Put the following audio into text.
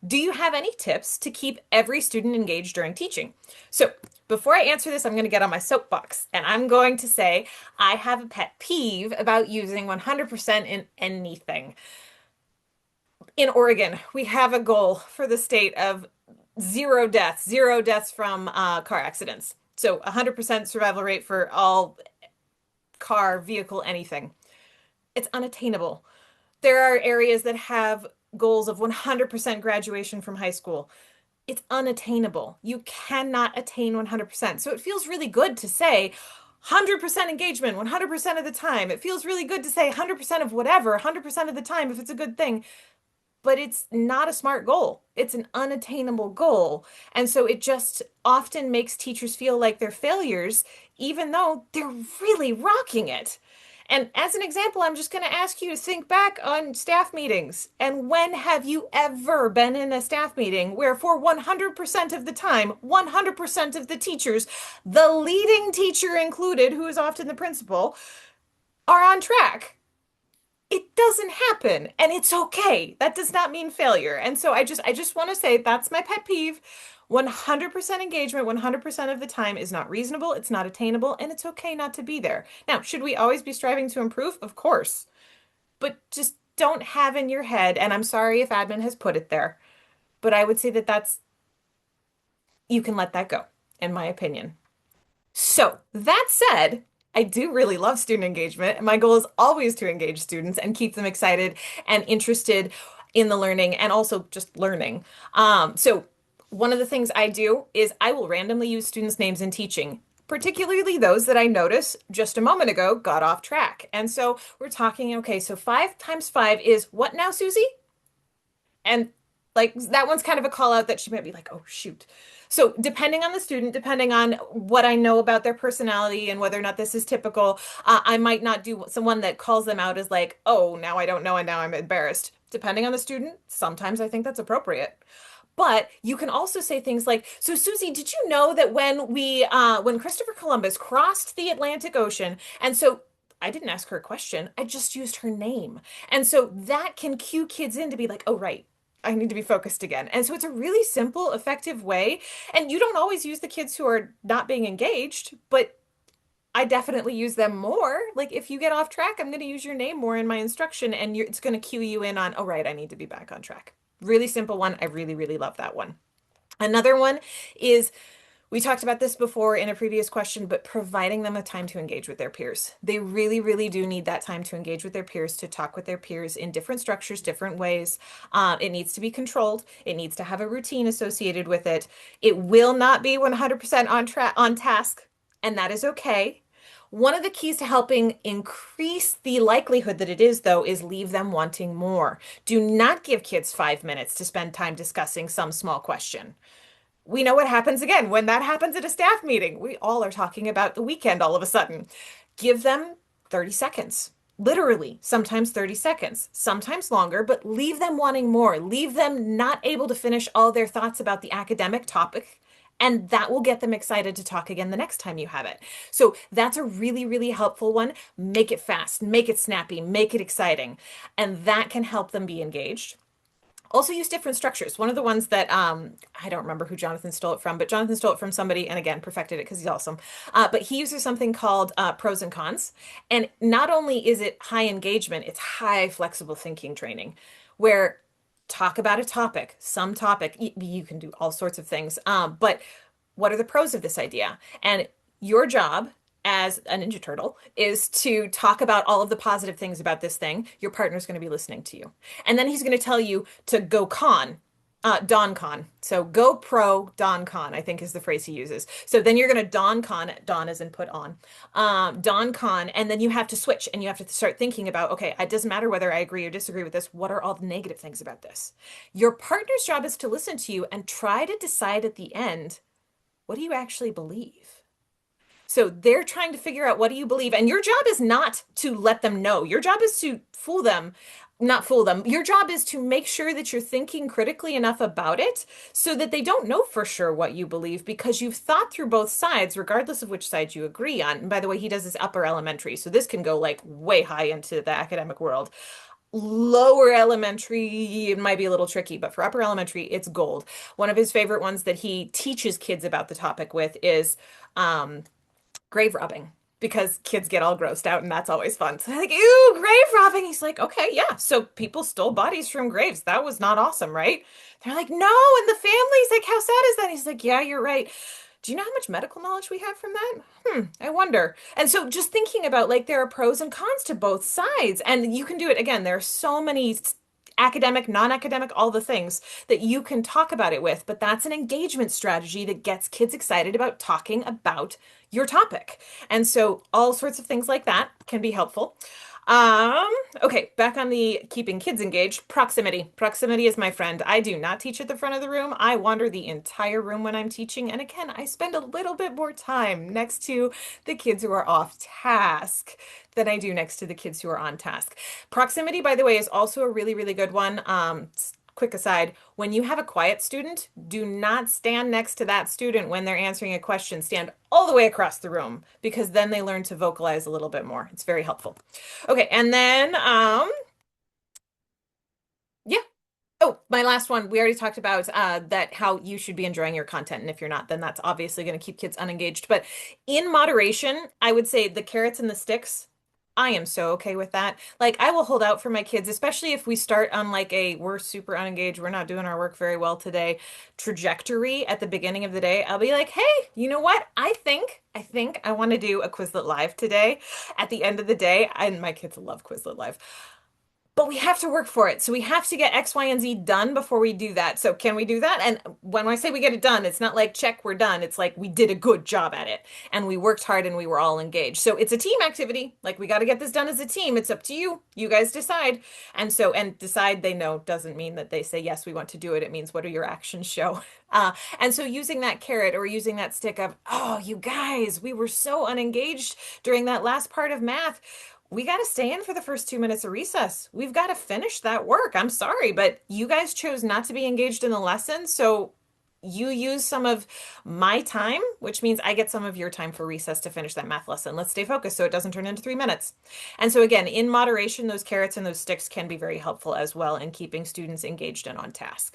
Do you have any tips to keep every student engaged during teaching? So, before I answer this, I'm going to get on my soapbox and I'm going to say I have a pet peeve about using 100% in anything. In Oregon, we have a goal for the state of zero deaths from car accidents. So 100% survival rate for all car, vehicle, anything. It's unattainable. There are areas that have goals of 100% graduation from high school. It's unattainable. You cannot attain 100%. So it feels really good to say 100% engagement 100% of the time. It feels really good to say 100% of whatever 100% of the time if it's a good thing, but it's not a smart goal. It's an unattainable goal. And so it just often makes teachers feel like they're failures, even though they're really rocking it. And as an example, I'm just going to ask you to think back on staff meetings. And when have you ever been in a staff meeting where, for 100% of the time, 100% of the teachers, the leading teacher included, who is often the principal, are on track? It doesn't happen, and it's okay. That does not mean failure. And so I just want to say that's my pet peeve. 100% engagement 100% of the time is not reasonable, it's not attainable, and it's okay not to be there. Now, should we always be striving to improve? Of course. But just don't have in your head, and I'm sorry if admin has put it there, but I would say that that's you can let that go, in my opinion. So, that said, I do really love student engagement, and my goal is always to engage students and keep them excited and interested in the learning and also just learning. So, one of the things I do is I will randomly use students' names in teaching, particularly those that I notice just a moment ago got off track. And so we're talking, okay, so 5 times 5 is what now, Susie? And like that one's kind of a call out that she might be like, oh, shoot. So, depending on the student, depending on what I know about their personality and whether or not this is typical, I might not do someone that calls them out as like, oh, now I don't know and now I'm embarrassed. Depending on the student, sometimes I think that's appropriate. But you can also say things like, so Susie, did you know that when Christopher Columbus crossed the Atlantic Ocean, and so I didn't ask her a question, I just used her name. And so that can cue kids in to be like, oh, right. I need to be focused again. And so it's a really simple, effective way. And you don't always use the kids who are not being engaged, but I definitely use them more. Like if you get off track, I'm going to use your name more in my instruction and it's going to cue you in on, oh, right, I need to be back on track. Really simple one. I really, really love that one. Another one is we talked about this before in a previous question, but providing them a time to engage with their peers. They really, really do need that time to engage with their peers, to talk with their peers in different structures, different ways. It needs to be controlled. It needs to have a routine associated with it. It will not be 100% on task, and that is okay. One of the keys to helping increase the likelihood that it is, though, is leave them wanting more. Do not give kids 5 minutes to spend time discussing some small question. We know what happens again when that happens at a staff meeting. We all are talking about the weekend all of a sudden. Give them 30 seconds. Literally, sometimes 30 seconds, sometimes longer, but leave them wanting more. Leave them not able to finish all their thoughts about the academic topic, and that will get them excited to talk again the next time you have it. So that's a really, really helpful one. Make it fast, make it snappy, make it exciting, and that can help them be engaged. Also use different structures. One of the ones that I don't remember who Jonathan stole it from, but Jonathan stole it from somebody and again perfected it because he's awesome. But he uses something called pros and cons. And not only is it high engagement, it's high flexible thinking training where talk about a topic, some topic, you can do all sorts of things. But what are the pros of this idea? And your job as a Ninja Turtle is to talk about all of the positive things about this thing. Your partner's going to be listening to you. And then he's going to tell you to go con, Don Con. So go pro, Don Con, I think is the phrase he uses. So then you're going to Don Con, Don as in put on, Don Con, and then you have to switch and you have to start thinking about, okay, it doesn't matter whether I agree or disagree with this. What are all the negative things about this? Your partner's job is to listen to you and try to decide at the end, what do you actually believe? So they're trying to figure out what do you believe, and your job is not to let them know. Your job is to fool them, not fool them. Your job is to make sure that you're thinking critically enough about it so that they don't know for sure what you believe because you've thought through both sides, regardless of which side you agree on. And by the way, he does this upper elementary, so this can go like way high into the academic world. Lower elementary, it might be a little tricky, but for upper elementary, it's gold. One of his favorite ones that he teaches kids about the topic with is um, grave robbing, because kids get all grossed out and that's always fun. So they're like, ew, grave robbing. He's like, okay, yeah. So people stole bodies from graves. That was not awesome, right? They're like, no. And the family's like, how sad is that? He's like, yeah, you're right. Do you know how much medical knowledge we have from that? I wonder. And so just thinking about like there are pros and cons to both sides, and you can do it again. There are so many academic, non-academic, all the things that you can talk about it with, but that's an engagement strategy that gets kids excited about talking about your topic. And so all sorts of things like that can be helpful. Um, okay, back on the keeping kids engaged, proximity. Proximity is my friend. I do not teach at the front of the room. I wander the entire room when I'm teaching. And again, I spend a little bit more time next to the kids who are off task than I do next to the kids who are on task. Proximity, by the way, is also a really, really good one. Quick aside, when you have a quiet student, do not stand next to that student when they're answering a question. Stand all the way across the room, because then they learn to vocalize a little bit more. It's very helpful. Okay, and then yeah. Oh, my last one. We already talked about that how you should be enjoying your content, and if you're not, then that's obviously going to keep kids unengaged. But in moderation, I would say the carrots and the sticks. I am so okay with that. Like, I will hold out for my kids, especially if we start on like a we're super unengaged, we're not doing our work very well today trajectory at the beginning of the day. I'll be like, hey, you know what? I think I want to do a Quizlet Live today at the end of the day. And my kids love Quizlet Live. But we have to work for it. So we have to get X, Y, and Z done before we do that. So can we do that? And when I say we get it done, it's not like check, we're done. It's like we did a good job at it and we worked hard and we were all engaged. So it's a team activity. Like we got to get this done as a team. It's up to you. You guys decide. And so, and decide they know doesn't mean that they say, yes, we want to do it. It means what do your actions show? And so using that carrot or using that stick of, oh, you guys, we were so unengaged during that last part of math. We got to stay in for the first 2 minutes of recess. We've got to finish that work. I'm sorry, but you guys chose not to be engaged in the lesson. So you use some of my time, which means I get some of your time for recess to finish that math lesson. Let's stay focused so it doesn't turn into 3 minutes. And so, again, in moderation, those carrots and those sticks can be very helpful as well in keeping students engaged and on task.